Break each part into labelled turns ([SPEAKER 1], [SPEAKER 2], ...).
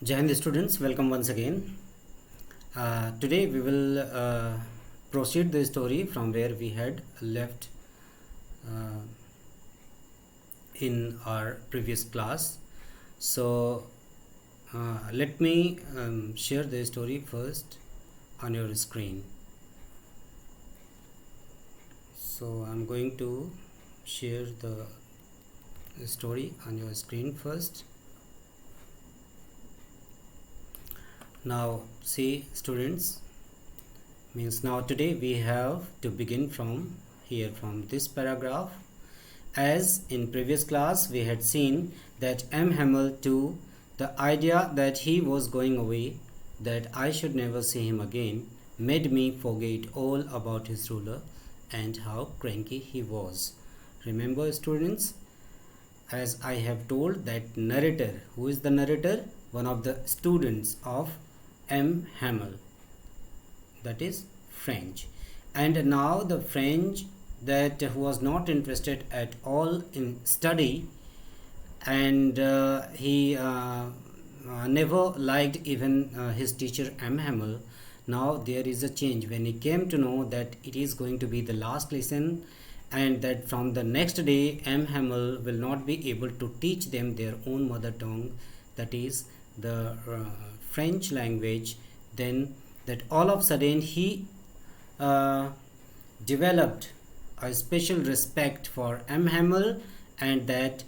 [SPEAKER 1] Jai Hind students, welcome once again. Today we will proceed the story from where we had left uh, in our previous class. So let me share the story first on your screen. So I'm going to share the story on your screen first. Now see students, means now today we have to begin from here, from this paragraph. As in previous class we had seen that M. Hamel too, the idea that he was going away, that I should never see him again, made me forget all about his ruler and how cranky he was. Remember students, as I have told, that narrator, who is the narrator? One of the students of M. Hamel, that is French. And now the French that was not interested at all in study, and he never liked even his teacher M. Hamel. Now there is a change when he came to know that it is going to be the last lesson, and that from the next day M. Hamel will not be able to teach them their own mother tongue, that is the French language. Then that all of a sudden he developed a special respect for M. Hamel, and that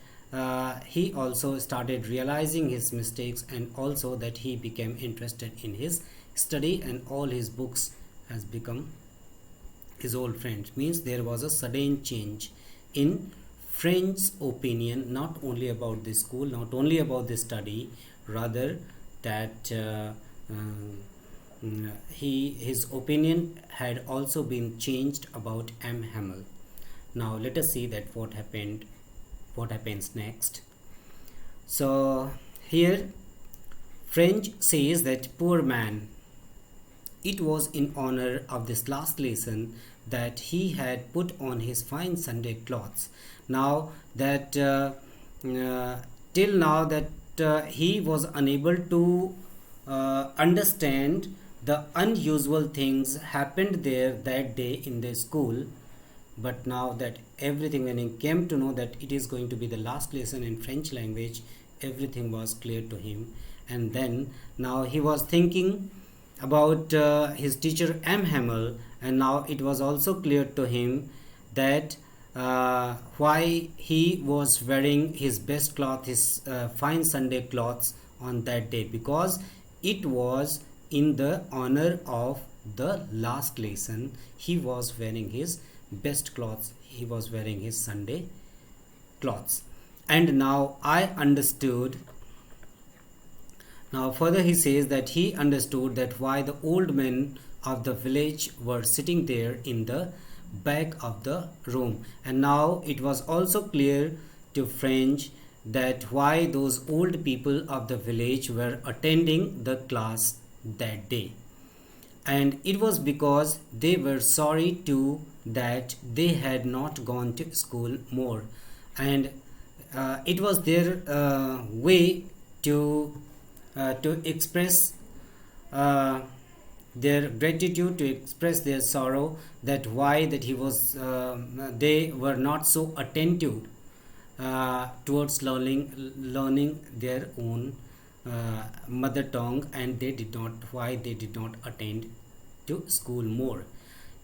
[SPEAKER 1] he also started realizing his mistakes, and also that he became interested in his study, and all his books has become his old friends. Means there was a sudden change in French's opinion, not only about the school, not only about the study, rather that his opinion had also been changed about M. Hamel. Now let us see that what happens next. So here French says that poor man, it was in honor of this last lesson that he had put on his fine Sunday clothes. Now that till now that he was unable to understand the unusual things happened there that day in the school, but now that everything, when he came to know that it is going to be the last lesson in French language, everything was clear to him. And then now he was thinking about his teacher M. Hamel, and now it was also clear to him that why he was wearing his best cloth, his fine Sunday clothes on that day, because it was in the honor of the last lesson. He was wearing his best clothes, he was wearing his Sunday clothes. And now I understood. Now further he says that he understood that why the old men of the village were sitting there in the back of the room. And now it was also clear to French that why those old people of the village were attending the class that day. And it was because they were sorry too that they had not gone to school more. And it was their way to express their gratitude, to express their sorrow, that why that he was they were not so attentive towards learning their own mother tongue, and they did not attend to school more.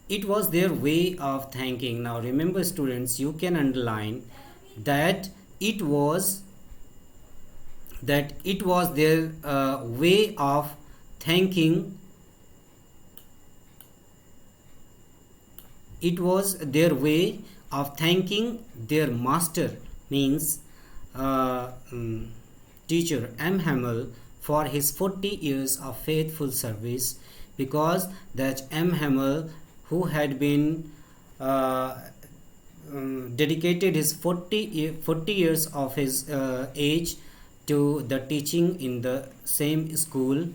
[SPEAKER 1] It was their way of thanking. Now remember students, you can underline that it was their way of thanking. It was their way of thanking their master, means teacher M. Hamel, for his 40 years of faithful service, because that M. Hamel, who had been dedicated his 40 years of his age to the teaching in the same school,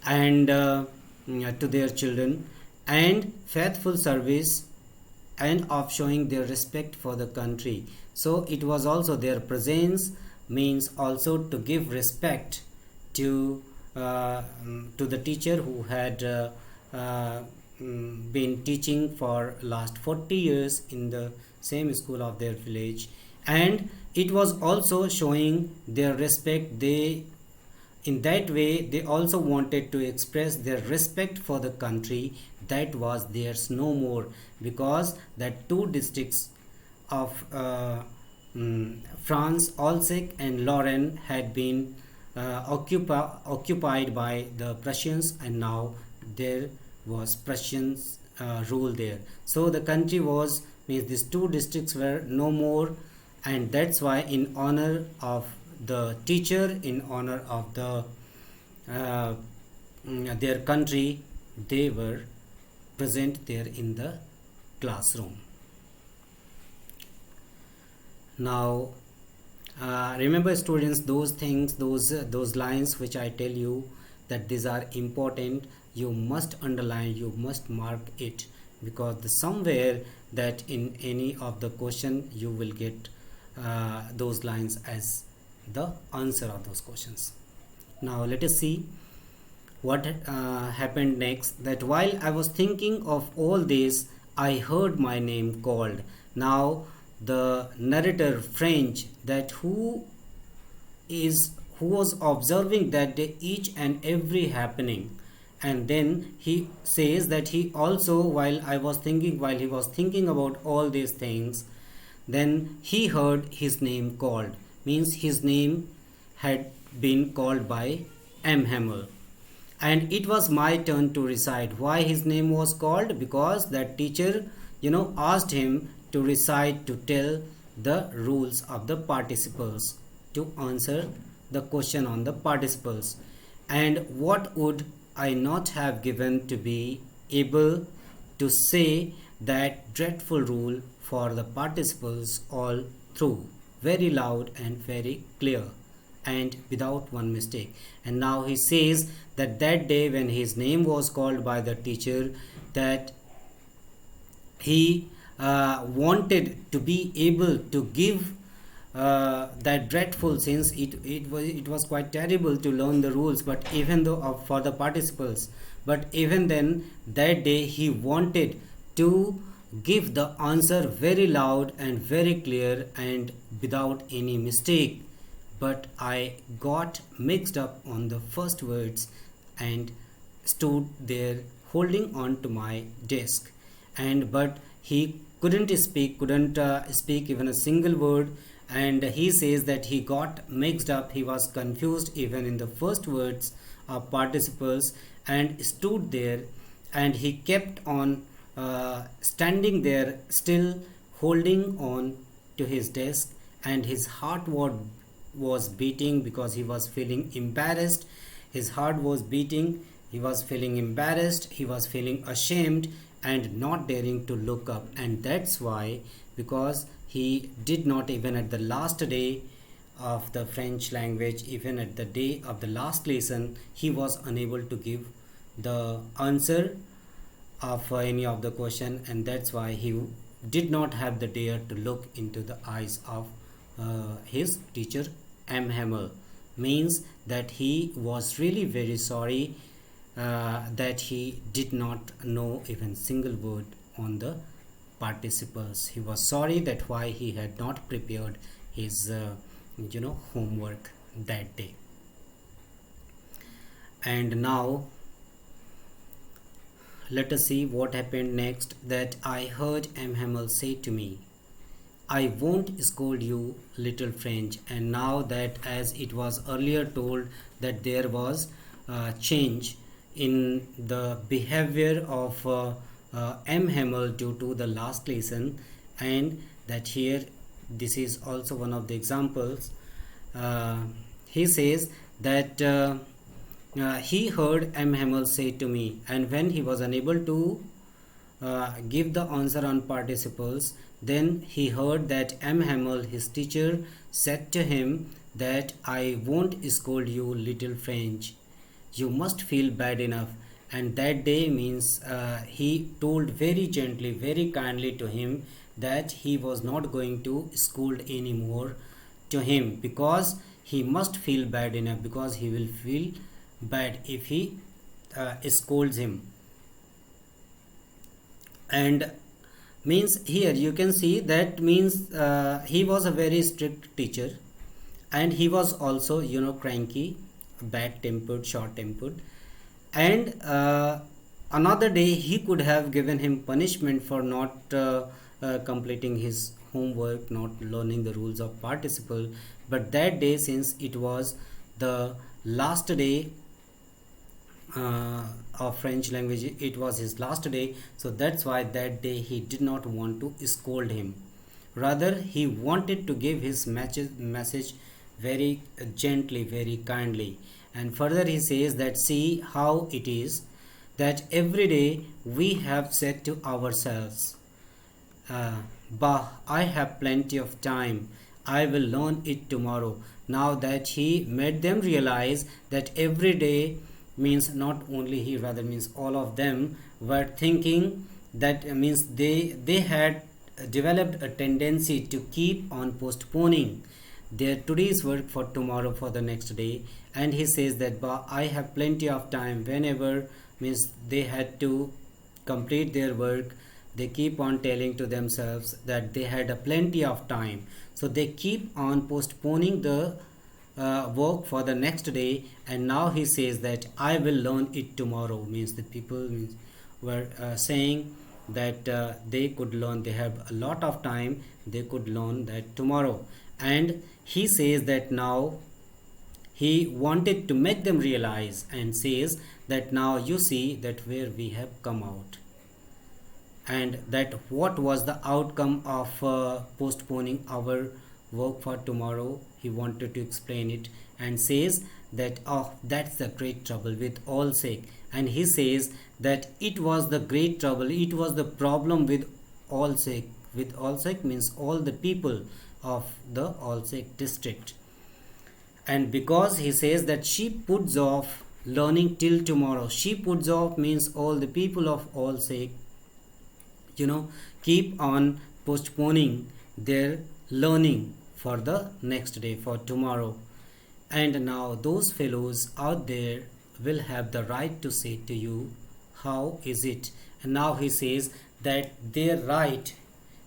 [SPEAKER 1] and to their children, and faithful service, and of showing their respect for the country. So it was also their presence, means also to give respect to to the teacher who had been teaching for last 40 years in the same school of their village, and it was also showing their respect. They, in that way, they also wanted to express their respect for the country that was theirs no more, because that two districts of France, Alsace and Lorraine, had been occupied by the Prussians, and now there was Prussians rule there. So the country was, means these two districts were no more, and that's why in honor of the teacher, in honor of the their country, they were present there in the classroom. Now remember students, those things, those lines which I tell you that these are important, you must underline, you must mark it, because the somewhere that in any of the question you will get those lines as the answer of those questions. Now let us see what happened next. That while I was thinking of all this, I heard my name called. Now the narrator French, that who was observing that day each and every happening, and then he says that he also, while he was thinking about all these things, then he heard his name called, means his name had been called by M. Hamel, and it was my turn to recite. Why his name was called? Because that teacher asked him to recite, to tell the rules of the participles, to answer the question on the participles. And what would I not have given to be able to say that dreadful rule for the participles all through, very loud and very clear and without one mistake. And now he says that that day when his name was called by the teacher, that he wanted to be able to give that dreadful, since it was quite terrible to learn the rules, but even though for the participles, but even then that day he wanted to give the answer very loud and very clear and without any mistake, but I got mixed up on the first words and stood there holding on to my desk, and but he couldn't speak even a single word. And he says that he got mixed up, he was confused even in the first words of participles, and stood there, and he kept on standing there still holding on to his desk, and his heart was beating because he was feeling embarrassed. His heart was beating, he was feeling embarrassed, he was feeling ashamed and not daring to look up. And that's why, because he did not, even at the last day of the French language, even at the day of the last lesson, he was unable to give the answer of any of the question, and that's why he did not have the dare to look into the eyes of his teacher M. Hamel. Means that he was really very sorry that he did not know even single word on the participles. He was sorry that why he had not prepared his homework that day. And now let us see what happened next. That I heard M. Hamel say to me, I won't scold you, little French. And now that, as it was earlier told, that there was change in the behavior of M. Hamel due to the last lesson, and that here this is also one of the examples. He says that he heard M. Hamel say to me, and when he was unable to give the answer on participles, then he heard that M. Hamel, his teacher, said to him that I won't scold you, little French. You must feel bad enough. And that day means he told very gently, very kindly to him that he was not going to scold anymore to him, because he must feel bad enough, because he will feel bad if he scolds him. And means here you can see that means he was a very strict teacher, and he was also, cranky, bad tempered, short tempered. And another day he could have given him punishment for not completing his homework, not learning the rules of participle. But that day, since it was the last day uh, of French language, it was his last day, so that's why that day he did not want to scold him. Rather, he wanted to give his message very gently, very kindly. And further, he says that see how it is that every day we have said to ourselves, bah, I have plenty of time. I will learn it tomorrow. Now that he made them realize that every day means not only he, rather means all of them were thinking that means they had developed a tendency to keep on postponing their today's work for tomorrow, for the next day. And he says that bah, I have plenty of time. Whenever means they had to complete their work, they keep on telling to themselves that they had a plenty of time, so they keep on postponing the work for the next day. And now he says that I will learn it tomorrow, means the people means were saying that they could learn, they have a lot of time, they could learn that tomorrow. And he says that now he wanted to make them realize, and says that now you see that where we have come out, and that what was the outcome of postponing our work for tomorrow. He wanted to explain it, and says that oh, that's the great trouble with all sake. And he says that it was the great trouble, it was the problem with all sake. With all sake means all the people of the all sake district. And because he says that she puts off learning till tomorrow, she puts off means all the people of all sake keep on postponing their learning for the next day, for tomorrow. And now those fellows out there will have the right to say to you, how is it? And now he says that their right,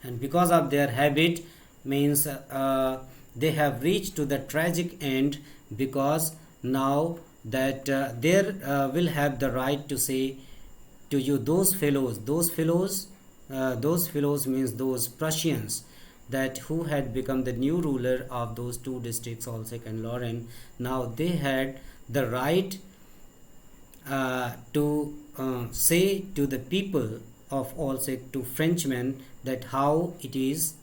[SPEAKER 1] and because of their habit means they have reached to the tragic end, because now that there will have the right to say to you, those fellows means those Prussians, that who had become the new ruler of those two districts, Alsace and Lorraine. Now they had the right to say to the people of Alsace, to Frenchmen, that how is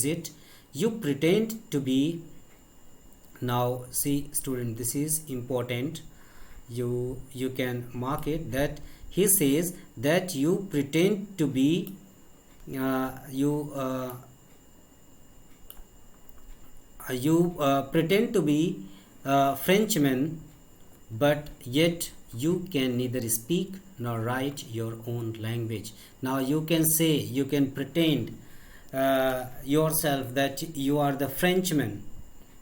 [SPEAKER 1] it you pretend to be. Now see student, this is important, you can mark it, that he says that you pretend to be you pretend to be Frenchmen, but yet you can neither speak nor write your own language. Now you can say, you can pretend yourself that you are the Frenchman,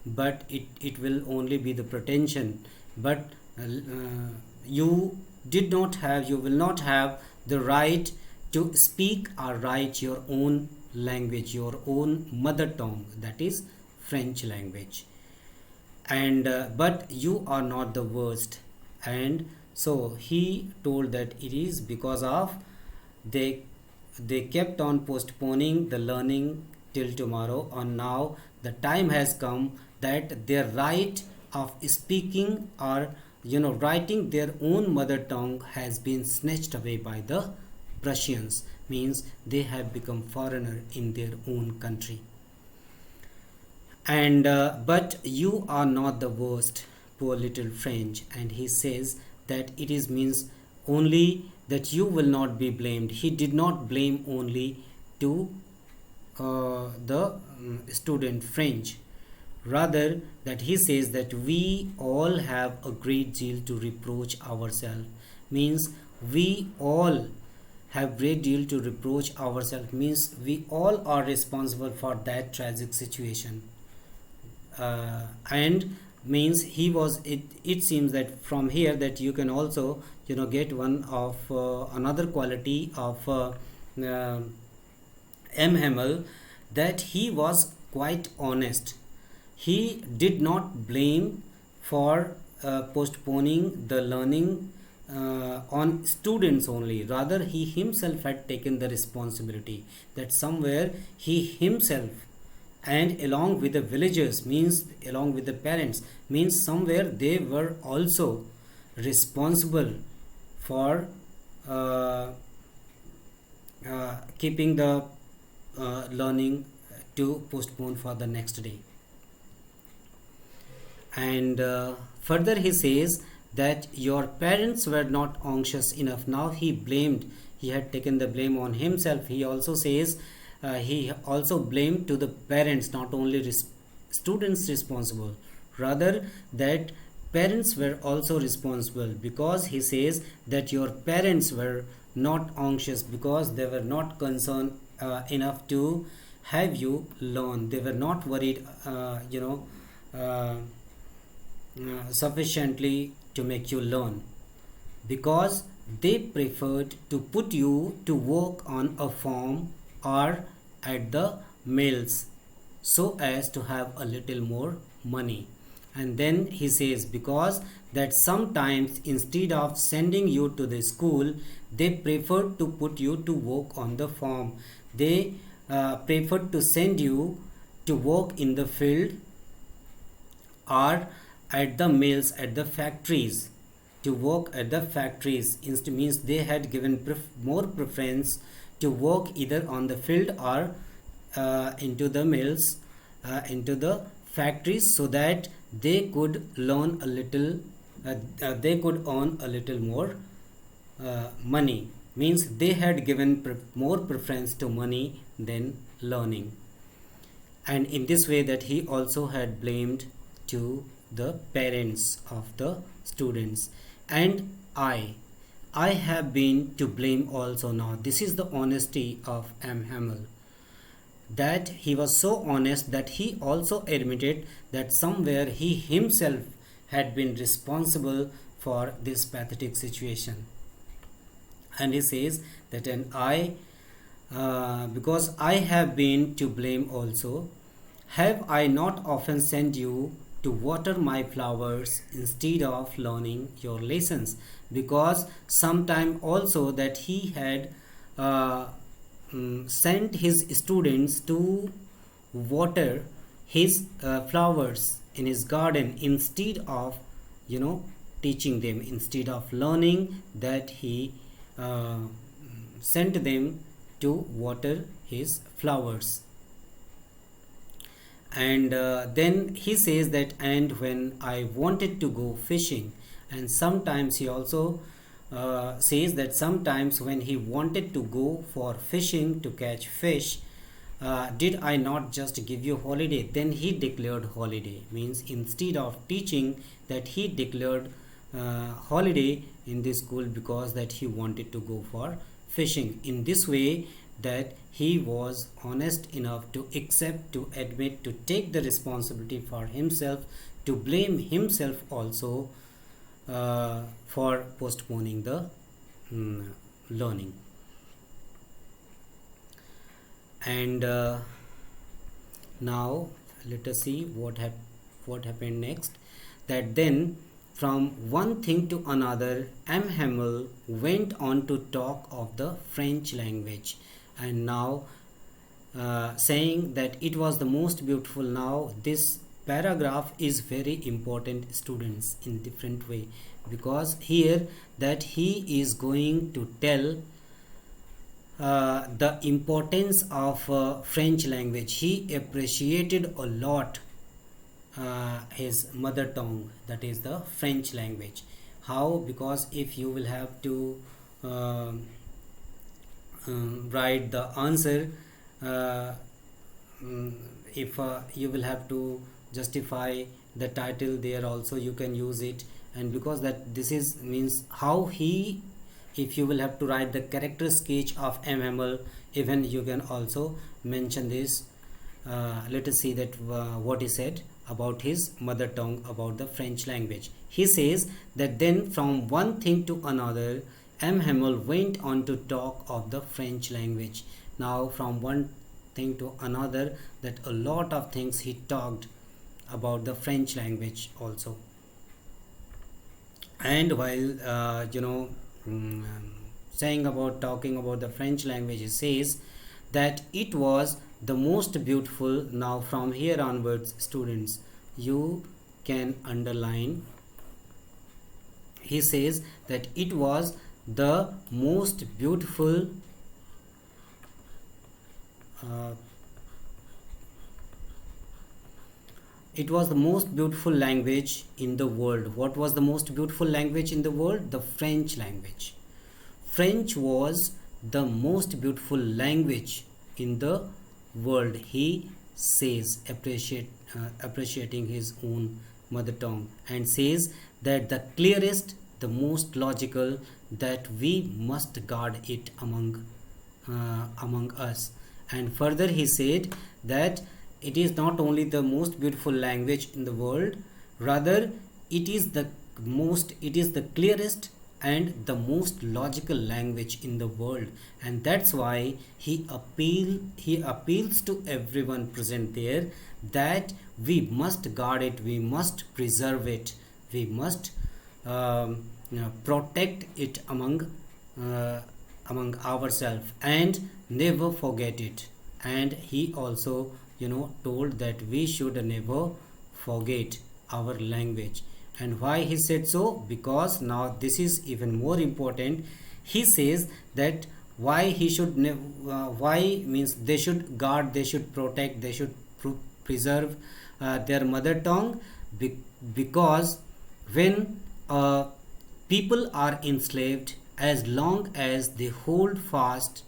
[SPEAKER 1] but it will only be the pretension. But you will not have the right to speak or write your own language, your own mother tongue, that is French language. And but you are not the worst. And so he told that it is because of they kept on postponing the learning till tomorrow, and now the time has come that their right of speaking or writing their own mother tongue has been snatched away by the Prussians, means they have become foreigner in their own country. And but you are not the worst, poor little French. And he says that it is means only that you will not be blamed. He did not blame only to the student French, rather that he says that we all have a great deal to reproach ourselves, means we all have great deal to reproach ourselves, means we all are responsible for that tragic situation. and means he was it seems that from here that you can also get one of another quality of uh, M. Hamel, that he was quite honest. He did not blame for postponing the learning on students only. Rather, he himself had taken the responsibility, that somewhere he himself and along with the villagers, means along with the parents, means somewhere they were also responsible for keeping the learning to postpone for the next day. And further he says that your parents were not anxious enough. Now he had taken the blame on himself. He also says he also blamed to the parents, not only students responsible, rather that parents were also responsible, because he says that your parents were not anxious, because they were not concerned enough to have you learn. They were not worried sufficiently to make you learn, because they preferred to put you to work on a farm or at the mills, so as to have a little more money. And then he says, because that sometimes instead of sending you to the school, they preferred to put you to work on the farm. They preferred to send you to work in the field or at the mills, at the factories, to work at the factories. Means they had given more preference to work either on the field or into the mills, into the factories, so that they could learn a little, they could earn a little more money. Means they had given more preference to money than learning. And in this way that he also had blamed to the parents of the students. And I have been to blame also. Now this is the honesty of M. Hamel, that he was so honest that he also admitted that somewhere he himself had been responsible for this pathetic situation. And he says that, and because I have been to blame also, have I not often sent you to water my flowers instead of learning your lessons? Because sometime also that he had sent his students to water his flowers in his garden, instead of teaching them, instead of learning, that he sent them to water his flowers. And then he says that, and when I wanted to go fishing, and sometimes he also says that sometimes when he wanted to go for fishing to catch fish, did I not just give you holiday? Then he declared holiday. Means instead of teaching, that he declared holiday in this school, because that he wanted to go for fishing. In this way, that he was honest enough to accept, to admit, to take the responsibility for himself, to blame himself also for postponing the learning. And now let us see what happened next. That then, from one thing to another, M. Hamel went on to talk of the French language, and now saying that it was the most beautiful. Now this paragraph is very important, students, in different way, because here that he is going to tell the importance of French language. He appreciated a lot his mother tongue, that is the French language. How? Because if you will have to write the answer, if you will have to justify the title, there also you can use it. And because that this is means how he, if you will have to write the character sketch of M. Hamel, even you can also mention this. Let us see that what he said. about his mother tongue, about the French language. He says that then from one thing to another, M. Hamel went on to talk of the French language. Now from one thing to another, that a lot of things he talked about the French language also. And while mm, saying about talking about the French language, he says that it was the most beautiful. Now from here onwards, students, you can underline. He says that it was the most beautiful uh, it was the most beautiful language in the world. What was the most beautiful language in the world? The French language. French was the most beautiful language in the world, he says, appreciating his own mother tongue, and says that the clearest, the most logical, that we must guard it among us. And further he said that it is not only the most beautiful language in the world, rather it is the clearest and the most logical language in the world. And that's why he appeals to everyone present there that we must guard it, we must preserve it, we must protect it among ourselves and never forget it. And he also told that we should never forget our language. And why he said so? Because now this is even more important. He says that why he should why means they should guard, they should protect, they should preserve their mother tongue, because when people are enslaved, as long as they hold fast,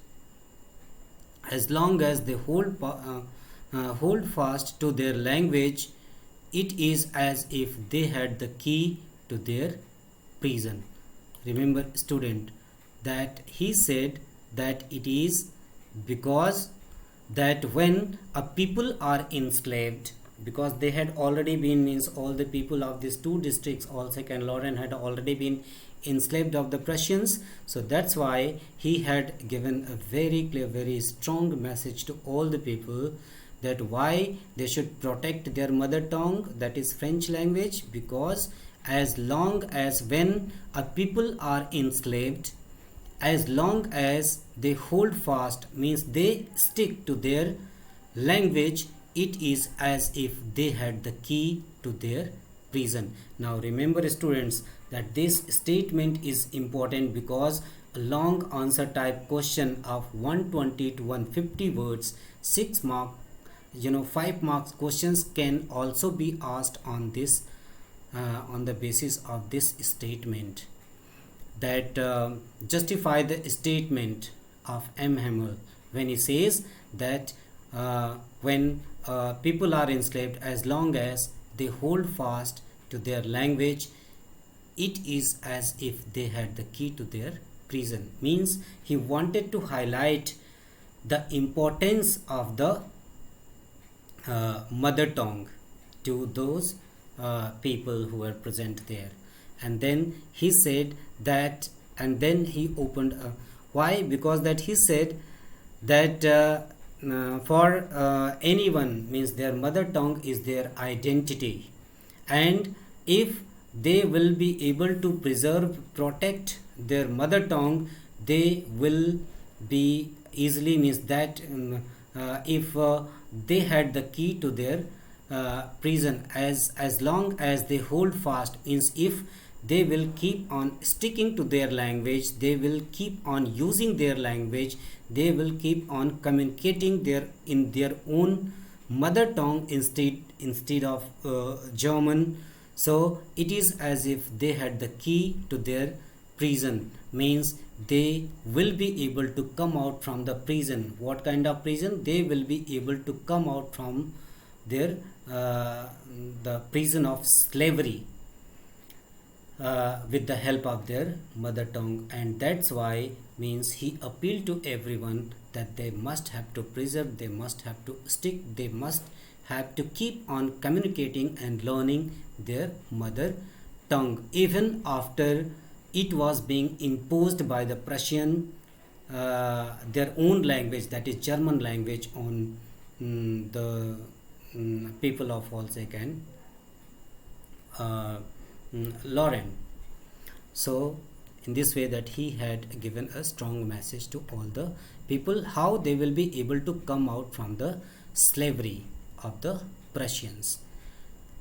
[SPEAKER 1] as long as they hold fast to their language, it is as if they had the key to their prison. Remember, student, that he said that it is because that when a people are enslaved, because they had already been, means all the people of these two districts, Alsace and Lorraine, had already been enslaved of the Prussians. So that's why he had given a very clear, very strong message to all the people that why they should protect their mother tongue, that is French language, because as long as when a people are enslaved, as long as they hold fast, means they stick to their language, it is as if they had the key to their prison. Now remember, students, that this statement is important because a long answer type question of 120 to 150 words, 6 mark, 5 marks questions can also be asked on this on the basis of this statement. That justify the statement of M. Hamel when he says that when people are enslaved, as long as they hold fast to their language, it is as if they had the key to their prison. Means he wanted to highlight the importance of the mother tongue to those people who were present there. And then he said that, and then he opened why? Because that he said that for anyone, means their mother tongue is their identity, and if they will be able to preserve, protect their mother tongue, they will be easily, means that if they had the key to their prison, as long as they hold fast, means if they will keep on sticking to their language, they will keep on using their language, they will keep on communicating in their own mother tongue instead of German. So it is as if they had the key to their prison, means they will be able to come out from the prison. What kind of prison? They will be able to come out from their the prison of slavery with the help of their mother tongue. And that's why, means he appealed to everyone that they must have to preserve, they must have to stick, they must have to keep on communicating and learning their mother tongue even after it was being imposed by the Prussian, their own language, that is German language, on the people of Walsek and uh, Lorraine. So in this way, that he had given a strong message to all the people how they will be able to come out from the slavery of the Prussians,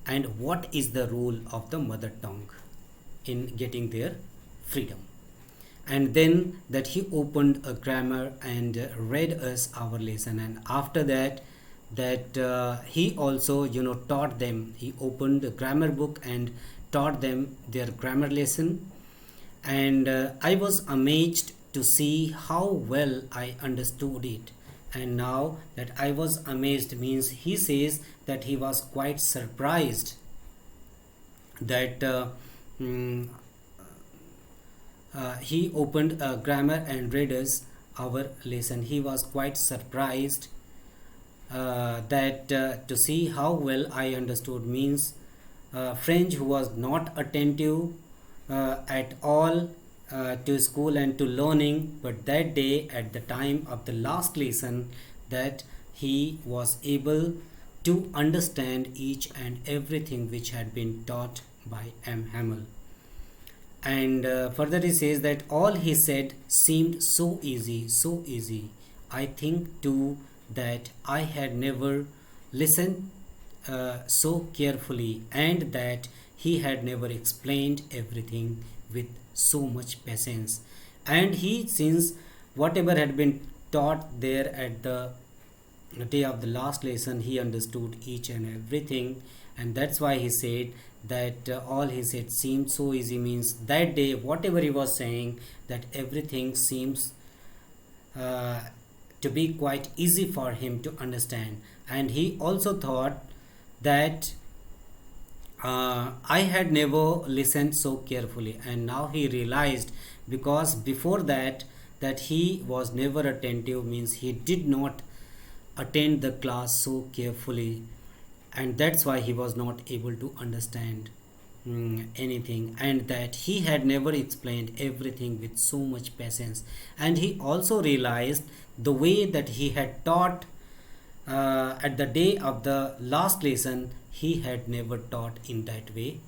[SPEAKER 1] and what is the role of the mother tongue in getting their freedom. And then that he opened a grammar and read us our lesson, and after that, he also taught them. He opened a grammar book and taught them their grammar lesson. And I was amazed to see how well I understood it. And now that I was amazed means he says that he was quite surprised that mm, he opened a grammar and read us our lesson. He was quite surprised that to see how well I understood means French, who was not attentive at all to school and to learning, but that day at the time of the last lesson, that he was able to understand each and everything which had been taught by M. Hamel. And further he says that all he said seemed so easy, so easy. I think too that I had never listened so carefully, and that he had never explained everything with so much patience. And he, since whatever had been taught there at the day of the last lesson, he understood each and everything, and that's why he said that all he said seemed so easy means that day whatever he was saying, that everything seems to be quite easy for him to understand. And he also thought that I had never listened so carefully, and now he realized, because before that he was never attentive means he did not attend the class so carefully, and that's why he was not able to understand anything, and that he had never explained everything with so much patience. And he also realized the way that he had taught at the day of the last lesson, he had never taught in that way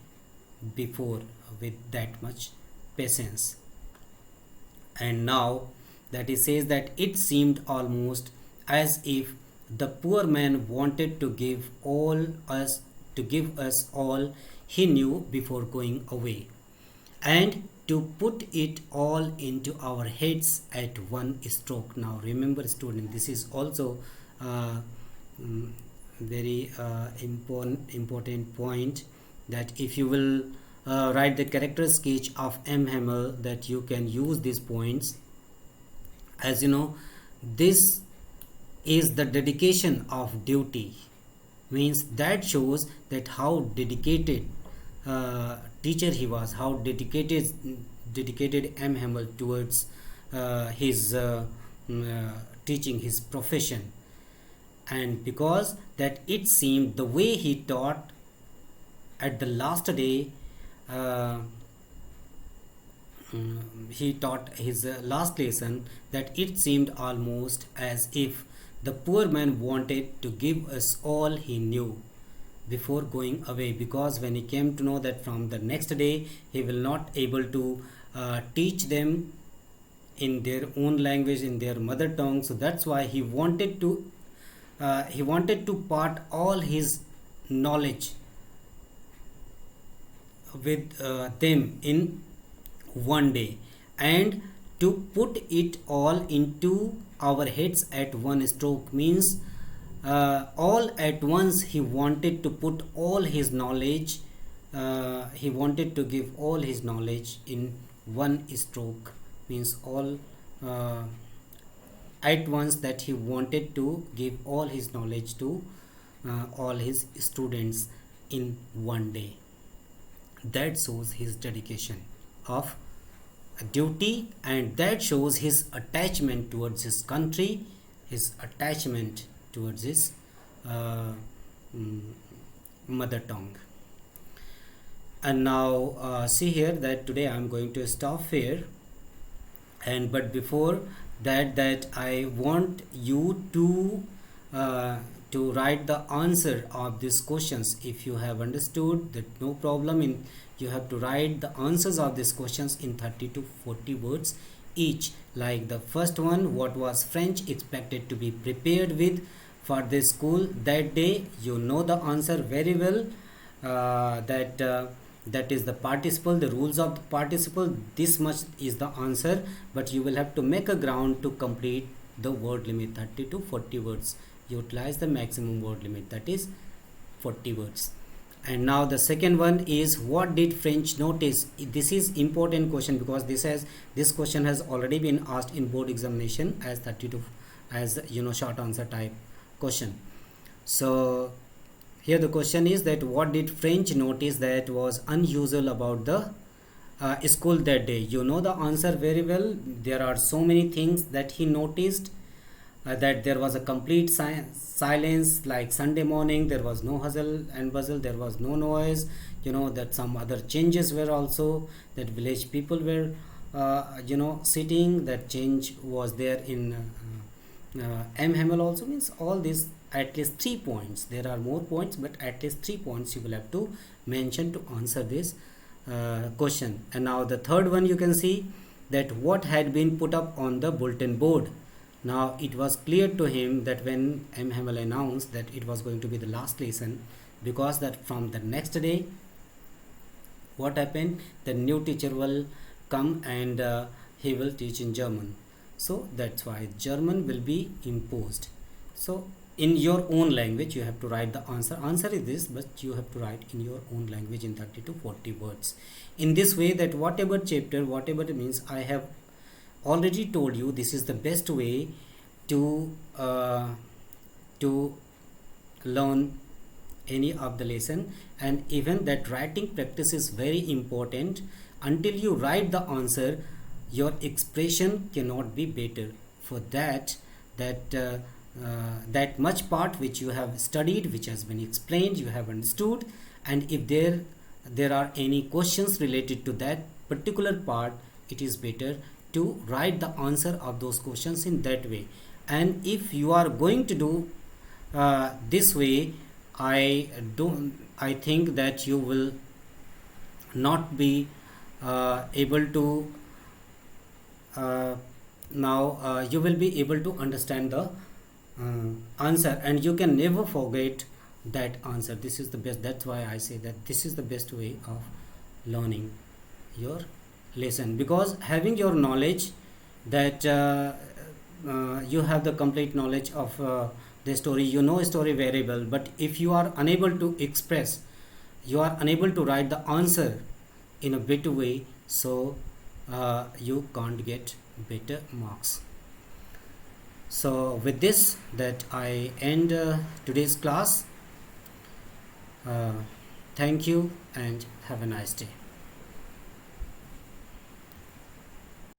[SPEAKER 1] before with that much patience. And now that he says that it seemed almost as if the poor man wanted to give us all he knew before going away, and to put it all into our heads at one stroke. Now remember student, this is also uh, very important point, that if you will write the character sketch of M. Hamel, that you can use these points. As you know, this is the dedication of duty, means that shows that how dedicated teacher he was, how dedicated M. Hamel towards his teaching, his profession. And because that it seemed the way he taught at the last day, he taught his last lesson, that it seemed almost as if the poor man wanted to give us all he knew before going away, because when he came to know that from the next day he will not able to teach them in their own language, in their mother tongue, so that's why he wanted to part all his knowledge with them in one day, and to put it all into our heads at one stroke means all at once he wanted to put all his knowledge, he wanted to give all his knowledge in one stroke, means all at once, that he wanted to give all his knowledge to all his students in one day. That shows his dedication of duty, and that shows his attachment towards his country, his attachment towards his mm, mother tongue. And now see here that today I'm going to stop here, and but before that I want you to write the answer of these questions. If you have understood that, no problem, in you have to write the answers of these questions in 30 to 40 words each. Like the first one, what was French expected to be prepared with for the school that day? You know the answer very well. That is the participle, the rules of the participle. This much is the answer, but you will have to make a ground to complete the word limit 30 to 40 words. Utilize the maximum word limit, that is 40 words. And now the second one is, what did French notice? This is important question because this question has already been asked in board examination as 32, as short answer type question. So here the question is that, what did French notice that was unusual about the school that day? You know the answer very well. There are so many things that he noticed. That there was a complete silence, like Sunday morning there was no hustle and bustle, there was no noise. That some other changes were also, that village people were sitting. That change was there in M. Hamel also. Means all this, at least 3 points. There are more points, but at least 3 points you will have to mention to answer this question. And now the third one, you can see that what had been put up on the bulletin board. Now it was clear to him that when M. Hamel announced that it was going to be the last lesson, because that from the next day, what happened, the new teacher will come and he will teach in German. So that's why German will be imposed. So in your own language you have to write the answer is this, but you have to write in your own language in 30 to 40 words. In this way, that whatever chapter, whatever it means, I have already told you, this is the best way to learn any of the lesson. And even that writing practice is very important. Until you write the answer, your expression cannot be better. For that much part which you have studied, which has been explained, you have understood, and if there are any questions related to that particular part, it is better to write the answer of those questions in that way. And if you are going to do this way, I think that you will not be able to you will be able to understand the answer, and you can never forget that answer. This is the best. That's why I say that this is the best way of learning your lesson, because having your knowledge, that you have the complete knowledge of the story, you know story very well, but if you are unable to express, you are unable to write the answer in a better way, so you can't get better marks. So with this, that I end today's class. Thank you and have a nice day.